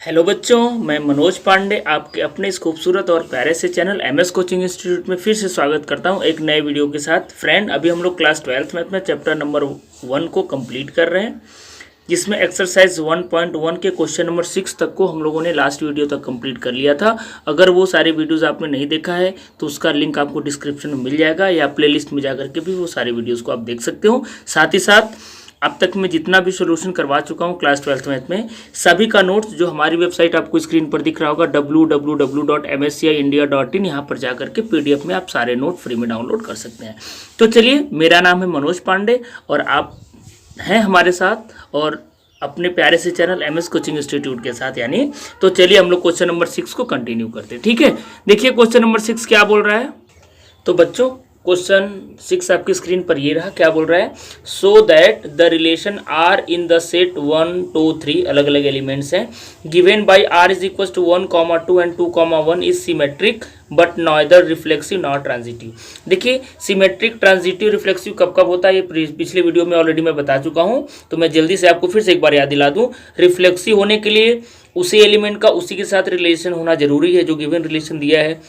Hello बच्चों, मैं मनोज पांडे आपके अपने इस खूबसूरत और प्यारे से चैनल एमएस कोचिंग इंस्टीट्यूट में फिर से स्वागत करता हूं एक नए वीडियो के साथ। फ्रेंड, अभी हम लोग क्लास 12th मैथ में चैप्टर नंबर 1 को कंप्लीट कर रहे हैं, जिसमें एक्सरसाइज 1.1 के क्वेश्चन नंबर 6 तक को हम लोगों ने लास्ट वीडियो तक कंप्लीट कर लिया था। अगर वो सारे वीडियोस आपने नहीं देखा है तो उसका लिंक आपको डिस्क्रिप्शन में मिल जाएगा, या प्लेलिस्ट में जाकर के भी वो सारे वीडियोज़ को आप देख सकते हो। साथ ही साथ अब तक मैं जितना भी सोल्यूशन करवा चुका हूँ क्लास 12th मैथ में, सभी का नोट्स जो हमारी वेबसाइट आपको स्क्रीन पर दिख रहा होगा www.msciindia.in, यहाँ पर जाकर के PDF में आप सारे नोट फ्री में डाउनलोड कर सकते हैं। तो चलिए, मेरा नाम है मनोज पांडे और आप हैं हमारे साथ और अपने प्यारे से चैनल एमएस कोचिंग इंस्टीट्यूट के साथ यानी। तो चलिए हम लोग क्वेश्चन नंबर 6 को कंटिन्यू करते हैं। ठीक है, देखिए क्वेश्चन नंबर 6 क्या बोल रहा है। तो बच्चों, क्वेश्चन 6 आपकी स्क्रीन पर ये रहा। क्या बोल रहा है, so that the relation R in the set 1 2 3 अलग अलग एलिमेंट्स हैं given by R is equal to 1, 2 and 2, 1 is symmetric but neither reflexive not transitive. देखिए, सिमेट्रिक, ट्रांजिटिव, रिफ्लेक्सिव कब कब होता है ये पिछले वीडियो में ऑलरेडी मैं बता चुका हूँ, तो मैं जल्दी से आपको फिर से एक बार याद दिला दूँ। रिफ्लेक्सिव होने के लिए उसी एलिमेंट का उसी के साथ रिलेशन होना जरूरी है जो गिवन रिलेशन दिया है।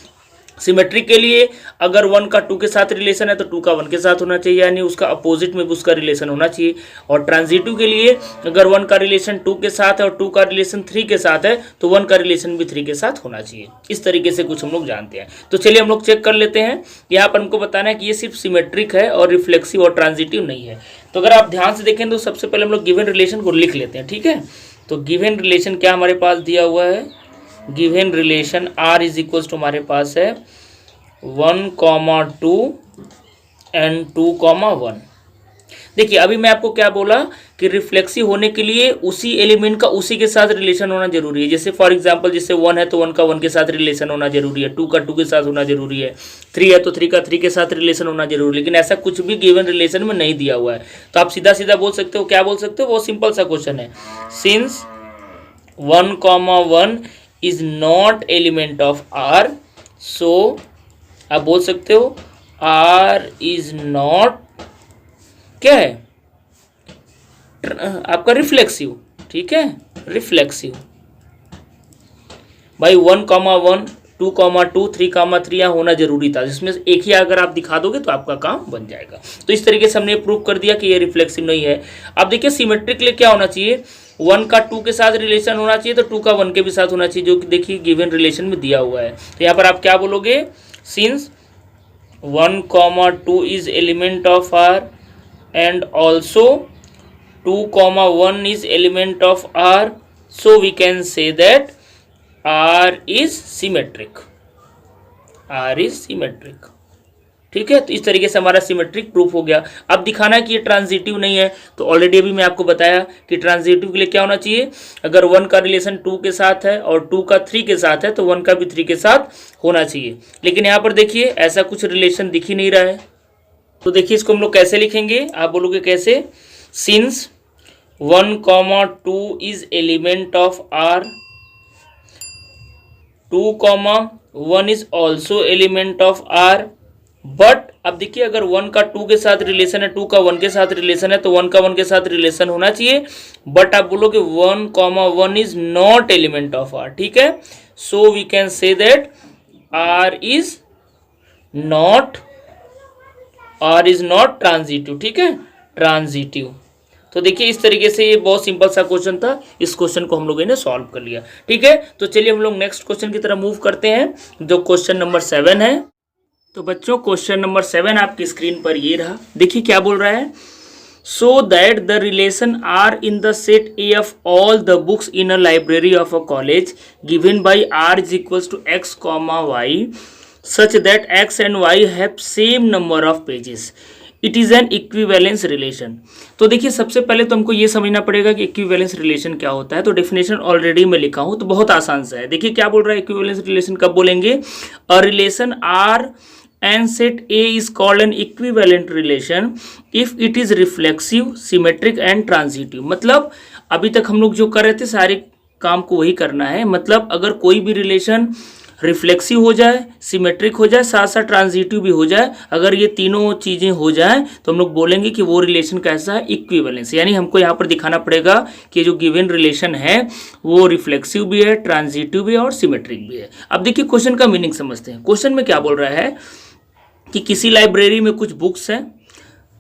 सिमेट्रिक के लिए अगर 1 का 2 के साथ रिलेशन है तो 2 का 1 के साथ होना चाहिए, यानी उसका अपोजिट में भी उसका रिलेशन होना चाहिए। और ट्रांजिटिव के लिए अगर 1 का रिलेशन 2 के साथ है और 2 का रिलेशन 3 के साथ है तो 1 का रिलेशन भी 3 के साथ होना चाहिए। इस तरीके से कुछ हम लोग जानते हैं। तो चलिए हम लोग चेक कर लेते हैं। यहाँ पर हमको बताना है कि ये सिर्फ सिमेट्रिक है और रिफ्लेक्सिव और ट्रांजिटिव नहीं है। तो अगर आप ध्यान से देखें तो सबसे पहले हम लोग गिवन रिलेशन को लिख लेते हैं। ठीक है, तो गिवन रिलेशन क्या हमारे पास दिया हुआ है, given relation R is equal to हमारे पास है 1, 2 एंड 2, 1। देखिए, अभी मैं आपको क्या बोला कि रिफ्लेक्सिव होने के लिए उसी एलिमेंट का उसी के साथ रिलेशन होना जरूरी है। जैसे फॉर एग्जांपल, जैसे 1 है तो 1 का 1 के साथ रिलेशन होना जरूरी है, 2 का 2 के साथ होना जरूरी है, 3 है तो 3 का 3 के साथ रिलेशन होना जरूरी है। लेकिन ऐसा कुछ भी गिवन रिलेशन में नहीं दिया हुआ है। तो आप सीधा सीधा बोल सकते हो, क्या बोल सकते हो, वो सिंपल सा क्वेश्चन है, since 1, 1 is not element of R, so आप बोल सकते हो आर इज नॉट क्या है, आपका रिफ्लेक्सिव। ठीक है, रिफ्लेक्सिव भाई 1, 1, 2, 2, 3, 3 यहाँ होना जरूरी था, जिसमें एक ही अगर आप दिखा दोगे तो आपका काम बन जाएगा। तो इस तरीके से हमने प्रूव कर दिया कि ये रिफ्लेक्सिव नहीं है। अब देखिए, सिमेट्रिक के लिए क्या होना चाहिए, 1 का 2 के साथ रिलेशन होना चाहिए तो 2 का 1 के भी साथ होना चाहिए, जो कि देखिए गिवन रिलेशन में दिया हुआ है। तो यहाँ पर आप क्या बोलोगे, since 1, 2 is element of R and also 2, 1 is element of R, so we can say that R is symmetric. R is symmetric. ठीक है, तो इस तरीके से हमारा सिमेट्रिक प्रूफ हो गया। अब दिखाना है कि ये ट्रांजिटिव नहीं है, तो ऑलरेडी अभी मैं आपको बताया कि ट्रांजिटिव के लिए क्या होना चाहिए, अगर 1 का रिलेशन 2 के साथ है और 2 का 3 के साथ है तो 1 का भी 3 के साथ होना चाहिए। लेकिन यहाँ पर देखिए ऐसा कुछ रिलेशन दिख ही नहीं रहा है। तो देखिए इसको हम लोग कैसे लिखेंगे, आप बोलोगे कैसे, since 1, 2 is element of R, 2, 1 is also element of R, but अब देखिए अगर 1 का 2 के साथ रिलेशन है, 2 का 1 के साथ रिलेशन है तो 1 का 1 के साथ रिलेशन होना चाहिए। बट आप बोलोगे 1, 1 is not element of R. ठीक है, so we can say that R is not transitive. ठीक है, ट्रांजिटिव। तो देखिए इस तरीके से ये बहुत सिंपल सा क्वेश्चन था, इस क्वेश्चन को हम लोगों ने सॉल्व कर लिया। ठीक है, तो चलिए हम लोग नेक्स्ट क्वेश्चन की तरफ मूव करते हैं, जो क्वेश्चन नंबर 7 है। तो बच्चों, क्वेश्चन नंबर 7 आपकी स्क्रीन पर ये रहा। देखिए क्या बोल रहा है, so that the relation R in the set A of all the books in a library of a college given by R is equals to X, Y such that X and Y have same number of pages, it is an equivalence relation. तो देखिए सबसे पहले तो हमको ये समझना पड़ेगा कि इक्विवेलेंस रिलेशन क्या होता है। तो डेफिनेशन ऑलरेडी मैं लिखा हूँ, तो बहुत आसान सा है। देखिए क्या बोल रहा है, इक्विवेलेंस रिलेशन कब बोलेंगे, a relation R and set A is called an equivalent relation if it is reflexive, symmetric and transitive। मतलब अभी तक हम लोग जो कर रहे थे सारे काम को वही करना है। मतलब अगर कोई भी रिलेशन रिफ्लेक्सिव हो जाए, सिमेट्रिक हो जाए, साथ साथ ट्रांजिटिव भी हो जाए। अगर ये तीनों चीज़ें हो जाए तो हम लोग बोलेंगे कि वो रिलेशन कैसा है, इक्विवेलेंस। यानी हमको यहाँ पर दिखाना पड़ेगा कि जो गिवन रिलेशन है वो रिफ्लेक्सिव भी है, ट्रांजिटिव भी है और सिमेट्रिक भी है। अब देखिए क्वेश्चन का मीनिंग समझते हैं। क्वेश्चन में क्या बोल रहा है कि किसी लाइब्रेरी में कुछ बुक्स हैं,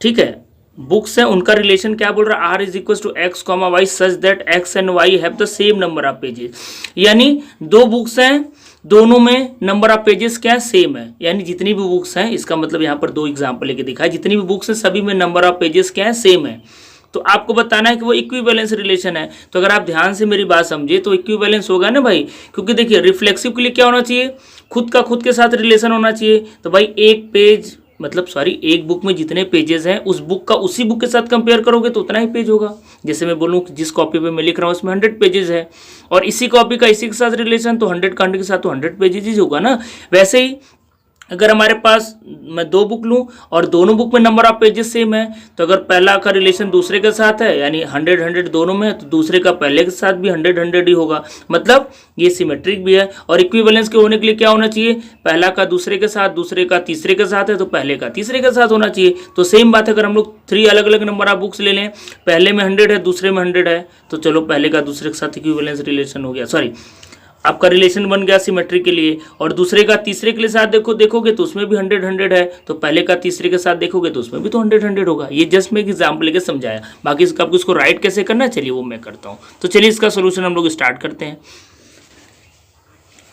ठीक है, बुक्स हैं, उनका रिलेशन क्या बोल रहा है, R is equal to X comma Y such that X and Y have the same number of pages. यानी दो बुक्स हैं, दोनों में नंबर ऑफ पेजेस क्या है, सेम है। यानी जितनी भी बुक्स हैं, इसका मतलब यहाँ पर दो एग्जाम्पल लेके दिखाया, जितनी भी बुक्स हैं सभी में नंबर ऑफ पेजेस क्या है, सेम है। तो आपको बताना है कि वो इक्विवेलेंस रिलेशन है। तो अगर आप ध्यान से मेरी बात समझे तो इक्विवेलेंस होगा ना भाई, क्योंकि देखिए रिफ्लेक्सिव के लिए क्या होना चाहिए, खुद का खुद के साथ रिलेशन होना चाहिए। तो भाई एक पेज मतलब सॉरी एक बुक में जितने पेजेस हैं उस बुक का उसी बुक के साथ कंपेयर करोगे तो उतना ही पेज होगा। जैसे मैं बोलूँ जिस कॉपी पे मैं लिख रहा हूँ उसमें 100 पेजेस है और इसी कॉपी का इसी के साथ रिलेशन तो 100 का 100 के साथ तो 100 पेजेस ही होगा ना। वैसे ही अगर हमारे पास मैं दो बुक लूँ और दोनों बुक में नंबर ऑफ पेजेस सेम है, तो अगर पहला का रिलेशन दूसरे के साथ है यानी 100 दोनों में है, तो दूसरे का पहले के साथ भी 100 ही होगा। मतलब ये सिमेट्रिक भी है। और इक्विवेलेंस के होने के लिए क्या होना चाहिए, पहला का दूसरे के साथ, दूसरे का तीसरे के साथ है तो पहले का तीसरे के साथ होना चाहिए। तो सेम बात है, अगर हम लोग 3 अलग अलग नंबर ऑफ बुक्स ले लें, पहले में 100 है दूसरे में 100 है, तो चलो पहले का दूसरे के साथ इक्विवेलेंस रिलेशन हो गया, सॉरी आपका रिलेशन बन गया सिमेट्री के लिए। और दूसरे का तीसरे के लिए साथ देखोगे तो उसमें भी 100 है, तो पहले का तीसरे के साथ देखोगे तो उसमें भी तो 100 होगा। ये जस्ट मैं एक एग्जाम्पल लेके समझाया, बाकी इसका आपको इसको राइट कैसे करना है चलिए वो मैं करता हूँ। तो चलिए इसका सोल्यूशन हम लोग स्टार्ट करते हैं।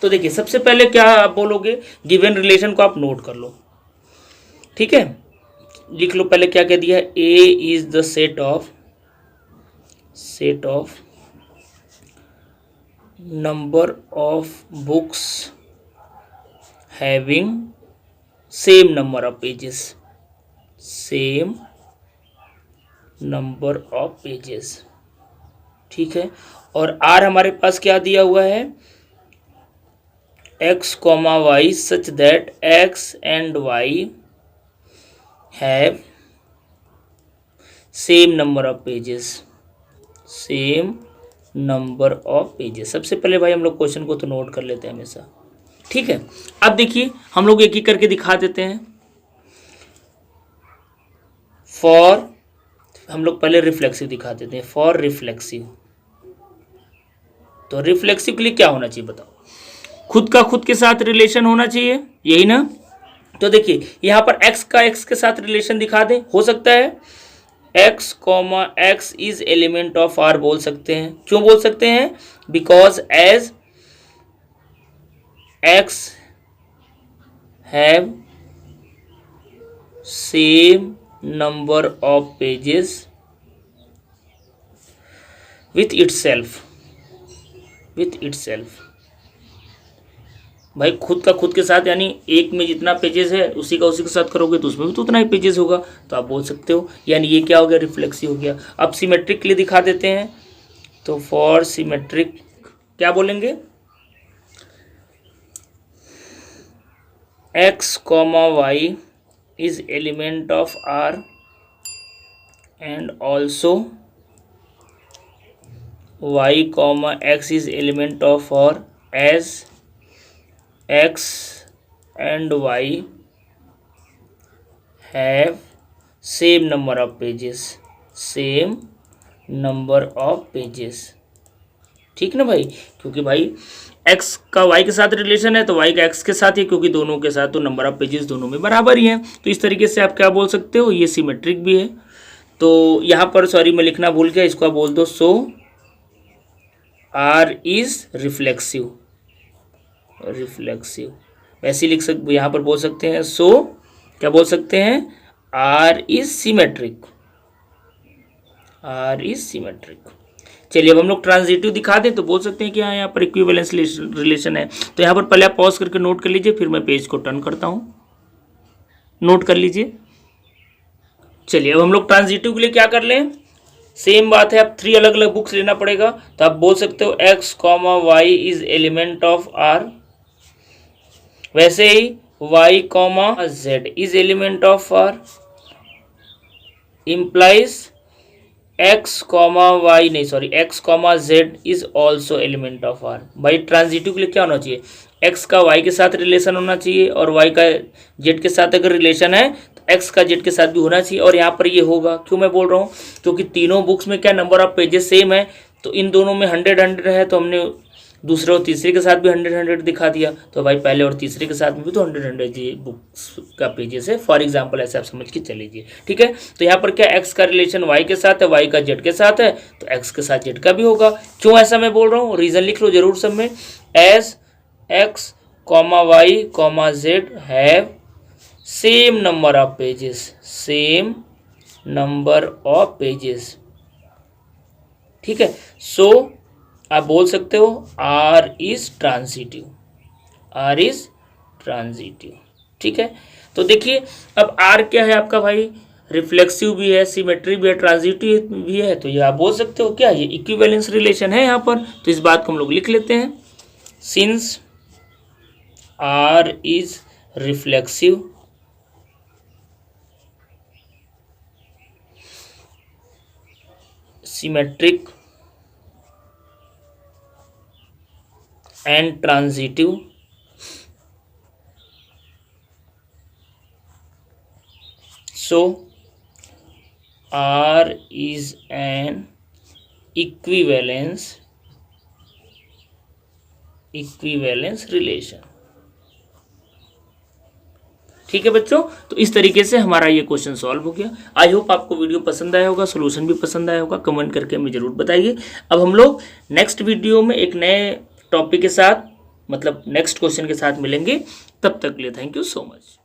तो देखिए सबसे पहले क्या आप बोलोगे, गिवन रिलेशन को आप नोट कर लो, ठीक है, लिख लो पहले क्या कह दिया, A is the set of number of books having same number of pages, ठीक है। और R हमारे पास क्या दिया हुआ है, x comma Y such that x and y have same number of pages, सबसे पहले भाई हम लोग क्वेश्चन को तो नोट कर लेते हैं हमेशा, ठीक है। अब देखिए हम लोग एक एक करके दिखा देते हैं। फॉर हम लोग पहले रिफ्लेक्सिव दिखा देते हैं, फॉर रिफ्लेक्सिव। तो रिफ्लेक्सिव के लिए क्या होना चाहिए बताओ, खुद का खुद के साथ रिलेशन होना चाहिए, यही ना। तो देखिए यहां पर x का x के साथ रिलेशन दिखा दें, हो सकता है x comma X is element of R बोल सकते हैं। क्यों बोल सकते हैं, because as x have same number of pages with itself. भाई खुद का खुद के साथ यानी एक में जितना पेजेस है उसी के साथ करोगे तो उसमें भी तो उतना ही पेजेस होगा, तो आप बोल सकते हो। यानी ये क्या हो गया, रिफ्लेक्सिव हो गया। अब सिमेट्रिक के लिए दिखा देते हैं। तो फॉर सिमेट्रिक क्या बोलेंगे, x comma Y is element of R and also y comma X is element of R as x and y have same number of pages, ठीक ना भाई। क्योंकि भाई x का y के साथ रिलेशन है तो y का x के साथ ही, क्योंकि दोनों के साथ तो नंबर ऑफ पेजेस दोनों में बराबर ही हैं। तो इस तरीके से आप क्या बोल सकते हो, ये सिमेट्रिक भी है। तो यहाँ पर सॉरी मैं लिखना भूल गया, इसको आप बोल दो सो R इज रिफ्लेक्सिव। वैसे लिख सकते, यहाँ पर बोल सकते हैं सो क्या बोल सकते हैं, R इज सिमेट्रिक। चलिए अब हम लोग ट्रांजिटिव दिखा दें तो बोल सकते हैं कि हाँ यहाँ पर इक्विवेलेंस रिलेशन है। तो यहाँ पर पहले आप पॉज करके नोट कर लीजिए, फिर मैं पेज को टर्न करता हूँ, नोट कर लीजिए। चलिए अब हम लोग ट्रांजिटिव के लिए क्या कर लें, सेम बात है, अब 3 अलग अलग बुक्स लेना पड़ेगा। तो आप बोल सकते हो x comma Y is element of R, वैसे ही y comma z is element of R, implies x comma z is also element of R। भाई ट्रांजिटिव के लिए क्या होना चाहिए, एक्स का वाई के साथ रिलेशन होना चाहिए और वाई का जेड के साथ अगर रिलेशन है तो एक्स का जेड के साथ भी होना चाहिए, और यहाँ पर ये होगा। क्यों मैं बोल रहा हूँ, क्योंकि तीनों बुक्स में क्या नंबर ऑफ पेजेस सेम है, तो इन दोनों में 100 है, तो हमने दूसरे और तीसरे के साथ भी 100 दिखा दिया, तो भाई पहले और तीसरे के साथ में भी तो 100 ये बुक्स का पेजेस है, फॉर एग्जांपल ऐसे आप समझ के चलीजिए, ठीक है। तो यहाँ पर क्या एक्स का रिलेशन वाई के साथ है, वाई का जेड के साथ है, तो एक्स के साथ जेड का भी होगा। क्यों ऐसा मैं बोल रहा हूँ, रीजन लिख लो जरूर सब में। As X comma Y comma Z have same number of pages, same number of pages, ठीक है। सो आप बोल सकते हो R is transitive, R is transitive, ठीक है। तो देखिए अब आर क्या है आपका भाई, रिफ्लेक्सिव भी है, सिमेट्री भी है, ट्रांजिटिव भी है, तो ये आप बोल सकते हो क्या, ये इक्विवेलेंस रिलेशन है यहाँ पर। तो इस बात को हम लोग लिख लेते हैं, since R is reflexive symmetric and transitive, so R is an equivalence relation, ठीक है बच्चों। तो इस तरीके से हमारा ये क्वेश्चन सॉल्व हो गया। आई होप आपको वीडियो पसंद आया होगा, सोल्यूशन भी पसंद आया होगा, कमेंट करके हमें जरूर बताइए। अब हम लोग नेक्स्ट वीडियो में एक नए टॉपिक के साथ, मतलब नेक्स्ट क्वेश्चन के साथ मिलेंगे। तब तक के लिए थैंक यू सो मच।